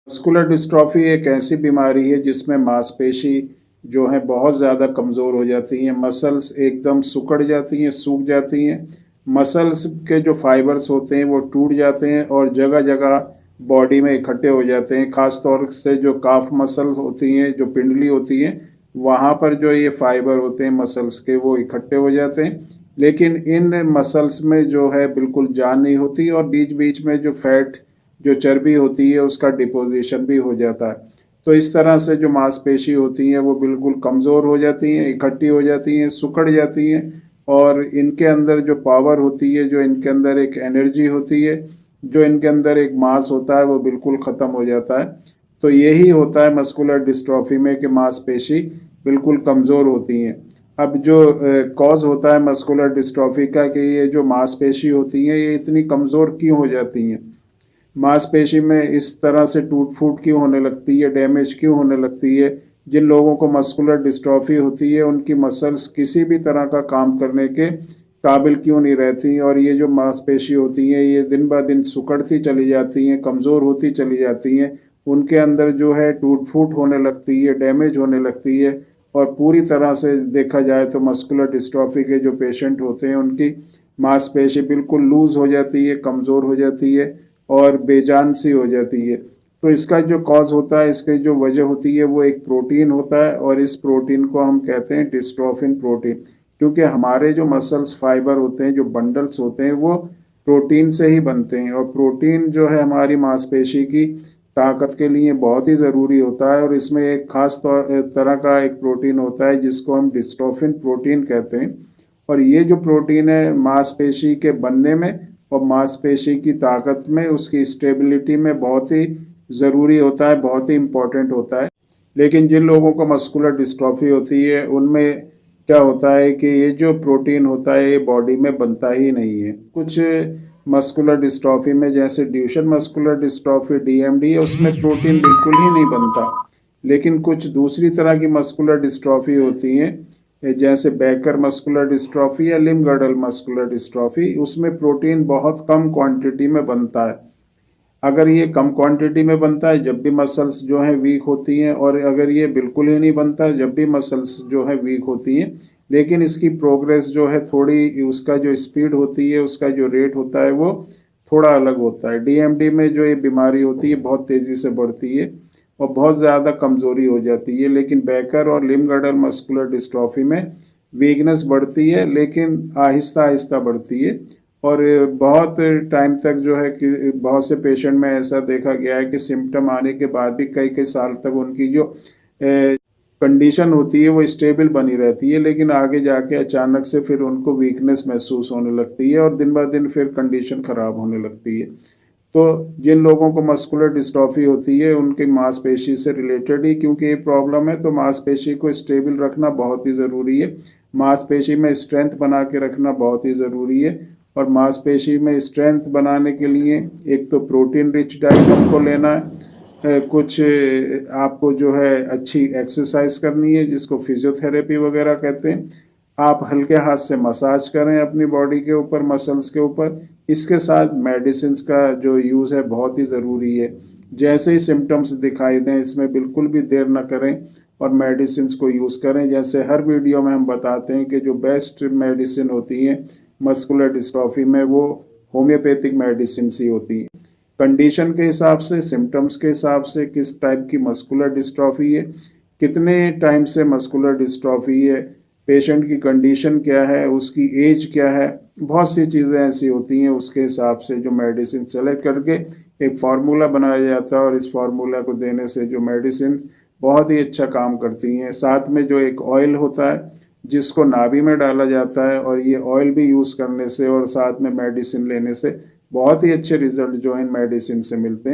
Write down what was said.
Muscular dystrophy एक ऐसी बीमारी है जिसमें मांसपेशी जो है बहुत ज़्यादा कमज़ोर हो जाती हैं, मसल्स एकदम सिकुड़ जाती हैं, सूख जाती हैं। मसल्स के जो फाइबर्स होते हैं वो टूट जाते हैं और जगह जगह बॉडी में इकट्ठे हो जाते हैं। ख़ास तौर से जो काफ मसल्स होती हैं, जो पिंडली होती है, वहाँ पर जो ये फाइबर होते हैं मसल्स के, वो इकट्ठे हो जाते हैं। लेकिन इन मसल्स में जो है बिल्कुल जान नहीं होती और बीच बीच में जो फैट, जो चर्बी होती है, उसका डिपोजिशन भी हो जाता है। तो इस तरह से जो मांसपेशी होती हैं वो बिल्कुल कमज़ोर हो जाती हैं, इकट्ठी हो जाती हैं, सिकुड़ जाती हैं और इनके अंदर जो पावर होती है, जो इनके अंदर एक एनर्जी होती है, जो इनके अंदर एक मास होता है, वो बिल्कुल ख़त्म हो जाता है। तो यही होता है मस्कुलर डिस्ट्रॉफी में कि मांसपेशी बिल्कुल कमज़ोर होती हैं। अब जो कॉज होता है मस्कुलर डिस्ट्रॉफी का कि ये जो मांसपेशी होती हैं ये इतनी कमज़ोर क्यों हो जाती हैं, मांसपेशी में इस तरह से टूट फूट क्यों होने लगती है, डैमेज क्यों होने लगती है। जिन लोगों को मस्कुलर डिस्ट्रॉफी होती है उनकी मसल्स किसी भी तरह का काम करने के काबिल क्यों नहीं रहती और ये जो मांसपेशी होती हैं ये दिन ब दिन सिकुड़ती चली जाती हैं, कमज़ोर होती चली जाती हैं। उनके अंदर जो है टूट फूट होने लगती है, डैमेज होने लगती है और पूरी तरह से देखा जाए तो मस्कुलर डिस्ट्रॉफी के जो पेशेंट होते हैं उनकी मांसपेशी बिल्कुल लूज़ हो जाती है, कमज़ोर हो जाती है और बेजान सी हो जाती है। तो इसका जो कॉज होता है, इसकी जो वजह होती है, वो एक प्रोटीन होता है और इस प्रोटीन को हम कहते हैं डिस्ट्रोफिन प्रोटीन। क्योंकि हमारे जो मसल्स फाइबर होते हैं, जो बंडल्स होते हैं, वो प्रोटीन से ही बनते हैं और प्रोटीन जो है हमारी मांसपेशी की ताकत के लिए बहुत ही ज़रूरी होता है और इसमें एक खास तरह का एक प्रोटीन होता है जिसको हम डिस्ट्रोफिन प्रोटीन कहते हैं। और ये जो प्रोटीन है मांसपेशी के बनने में और मांसपेशी की ताकत में, उसकी स्टेबिलिटी में बहुत ही ज़रूरी होता है, बहुत ही इम्पोर्टेंट होता है। लेकिन जिन लोगों को मस्कुलर डिस्ट्रॉफी होती है उनमें क्या होता है कि ये जो प्रोटीन होता है ये बॉडी में बनता ही नहीं है। कुछ मस्कुलर डिस्ट्रॉफी में, जैसे ड्यूशेन मस्कुलर डिस्ट्रॉफी डीएमडी है, उसमें प्रोटीन बिल्कुल ही नहीं बनता। लेकिन कुछ दूसरी तरह की मस्कुलर डिस्ट्रॉफी होती हैं, जैसे बैकर मस्कुलर डिस्ट्रॉफी या लिम्ब-गर्डल मस्कुलर डिस्ट्रॉफी, उसमें प्रोटीन बहुत कम क्वांटिटी में बनता है। अगर ये कम क्वांटिटी में बनता है जब भी मसल्स जो हैं वीक होती हैं और अगर ये बिल्कुल ही नहीं बनता है जब भी मसल्स जो है वीक होती हैं, लेकिन इसकी प्रोग्रेस जो है थोड़ी, उसका जो स्पीड होती है, उसका जो रेट होता है वो थोड़ा अलग होता है। डीएमडी में जो ये बीमारी होती है बहुत तेज़ी से बढ़ती है और बहुत ज़्यादा कमज़ोरी हो जाती है। लेकिन बैकर और लिम्ब-गर्डल मस्कुलर डिस्ट्रॉफी में वीकनेस बढ़ती है लेकिन आहिस्ता आहिस्ता बढ़ती है और बहुत टाइम तक जो है कि बहुत से पेशेंट में ऐसा देखा गया है कि सिम्टम आने के बाद भी कई कई साल तक उनकी जो कंडीशन होती है वो स्टेबल बनी रहती है, लेकिन आगे जाके अचानक से फिर उनको वीकनेस महसूस होने लगती है और दिन ब दिन फिर कंडीशन ख़राब होने लगती है। तो जिन लोगों को मस्कुलर डिस्ट्रॉफी होती है उनकी मांसपेशी से रिलेटेड ही क्योंकि ये प्रॉब्लम है, तो मांसपेशी को स्टेबल रखना बहुत ही ज़रूरी है। मांसपेशी में स्ट्रेंथ बना के रखना बहुत ही ज़रूरी है और मांसपेशी में स्ट्रेंथ बनाने के लिए एक तो प्रोटीन रिच डाइट हमको लेना है, कुछ आपको जो है अच्छी एक्सरसाइज करनी है जिसको फिजियोथेरेपी वगैरह कहते हैं। आप हल्के हाथ से मसाज करें अपनी बॉडी के ऊपर, मसल्स के ऊपर। इसके साथ मेडिसिन का जो यूज़ है बहुत ही ज़रूरी है। जैसे ही सिम्टम्स दिखाई दें इसमें बिल्कुल भी देर न करें और मेडिसिन को यूज़ करें। जैसे हर वीडियो में हम बताते हैं कि जो बेस्ट मेडिसिन होती हैं मस्कुलर डिस्ट्रॉफी में वो होम्योपैथिक मेडिसिन ही होती हैं। कंडीशन के हिसाब से, सिम्टम्स के हिसाब से, किस टाइप की मस्कुलर डिस्ट्रॉफी है, कितने टाइम से मस्कुलर डिस्ट्रॉफी है, पेशेंट की कंडीशन क्या है, उसकी एज क्या है, बहुत सी चीज़ें ऐसी होती हैं। उसके हिसाब से जो मेडिसिन सेलेक्ट करके एक फार्मूला बनाया जाता है और इस फार्मूला को देने से जो मेडिसिन बहुत ही अच्छा काम करती हैं। साथ में जो एक ऑयल होता है जिसको नाभि में डाला जाता है और ये ऑयल भी यूज़ करने से और साथ में मेडिसिन लेने से बहुत ही अच्छे रिजल्ट जो है इन मेडिसिन से मिलते हैं।